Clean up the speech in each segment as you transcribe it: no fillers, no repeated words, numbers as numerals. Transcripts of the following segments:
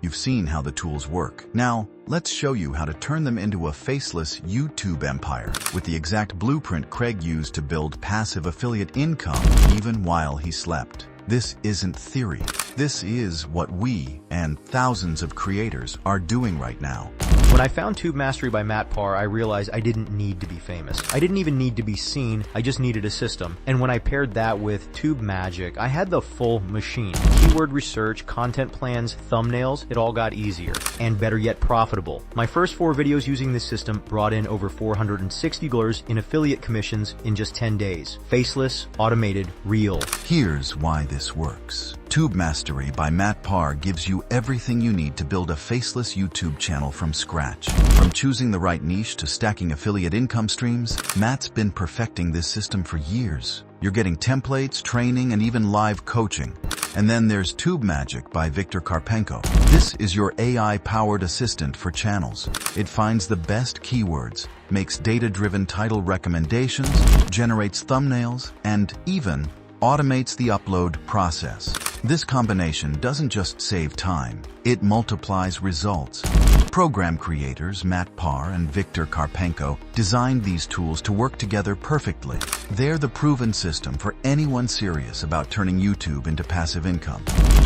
You've seen how the tools work. Now, let's show you how to turn them into a faceless YouTube empire with the exact blueprint Craig used to build passive affiliate income even while he slept. This isn't theory. This is what we and thousands of creators are doing right now. When I found TubeMastery by Matt Parr, I realized I didn't need to be famous. I didn't even need to be seen, I just needed a system. And when I paired that with TubeMajic, I had the full machine. Keyword research, content plans, thumbnails, it all got easier. And better yet, profitable. My first 4 videos using this system brought in over $460 in affiliate commissions in just 10 days. Faceless, automated, real. Here's why this works. TubeMastery by Matt Parr gives you everything you need to build a faceless YouTube channel from scratch. From choosing the right niche to stacking affiliate income streams, Matt's been perfecting this system for years. You're getting templates, training, and even live coaching. And then there's TubeMajic by Karpenko. This is your AI-powered assistant for channels. It finds the best keywords, makes data-driven title recommendations, generates thumbnails, and even automates the upload process. This combination doesn't just save time, it multiplies results. Program creators Matt Parr and Karpenko designed these tools to work together perfectly. They're the proven system for anyone serious about turning YouTube into passive income.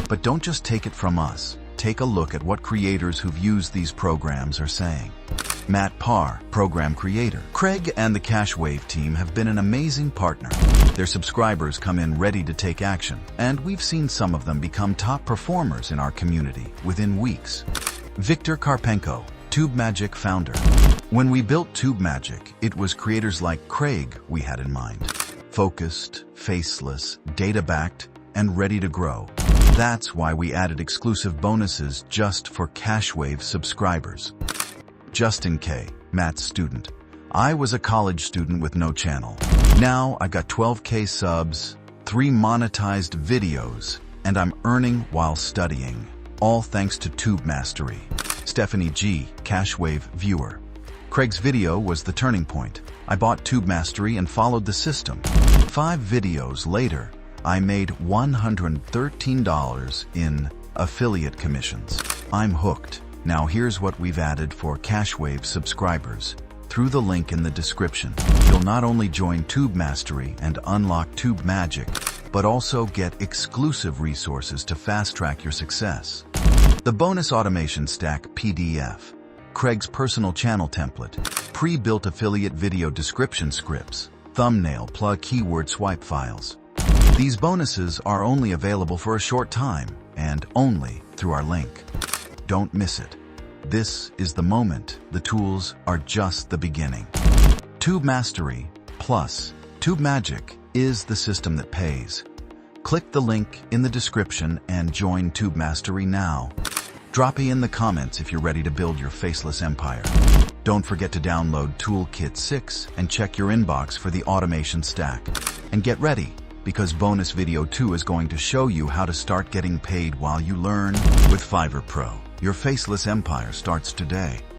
But don't just take it from us. Take a look at what creators who've used these programs are saying. Matt Parr, program creator. Craig and the CashWave team have been an amazing partner. Their subscribers come in ready to take action, and we've seen some of them become top performers in our community within weeks. Karpenko, TubeMajic founder. When we built TubeMajic, it was creators like Craig we had in mind. Focused, faceless, data-backed, and ready to grow. That's why we added exclusive bonuses just for CashWave subscribers. Justin K., Matt's student. I was a college student with no channel. Now I got 12K subs, 3 monetized videos, and I'm earning while studying. All thanks to TubeMastery. Stephanie G., CashWave viewer. Craig's video was the turning point. I bought TubeMastery and followed the system. 5 videos later, I made $113 in affiliate commissions. I'm hooked. Now here's what we've added for CashWave subscribers. Through the link in the description, you'll not only join TubeMastery and unlock TubeMajic, but also get exclusive resources to fast-track your success. The bonus automation stack PDF, Craig's personal channel template, pre-built affiliate video description scripts, thumbnail plug keyword swipe files. These bonuses are only available for a short time and only through our link. Don't miss it. This is the moment. The tools are just the beginning. TubeMastery plus TubeMajic is the system that pays. Click the link in the description and join TubeMastery now. Drop in the comments if you're ready to build your faceless empire. Don't forget to download Toolkit 6 and check your inbox for the automation stack. And get ready, because bonus video 2 is going to show you how to start getting paid while you learn with Fiverr Pro. Your faceless empire starts today.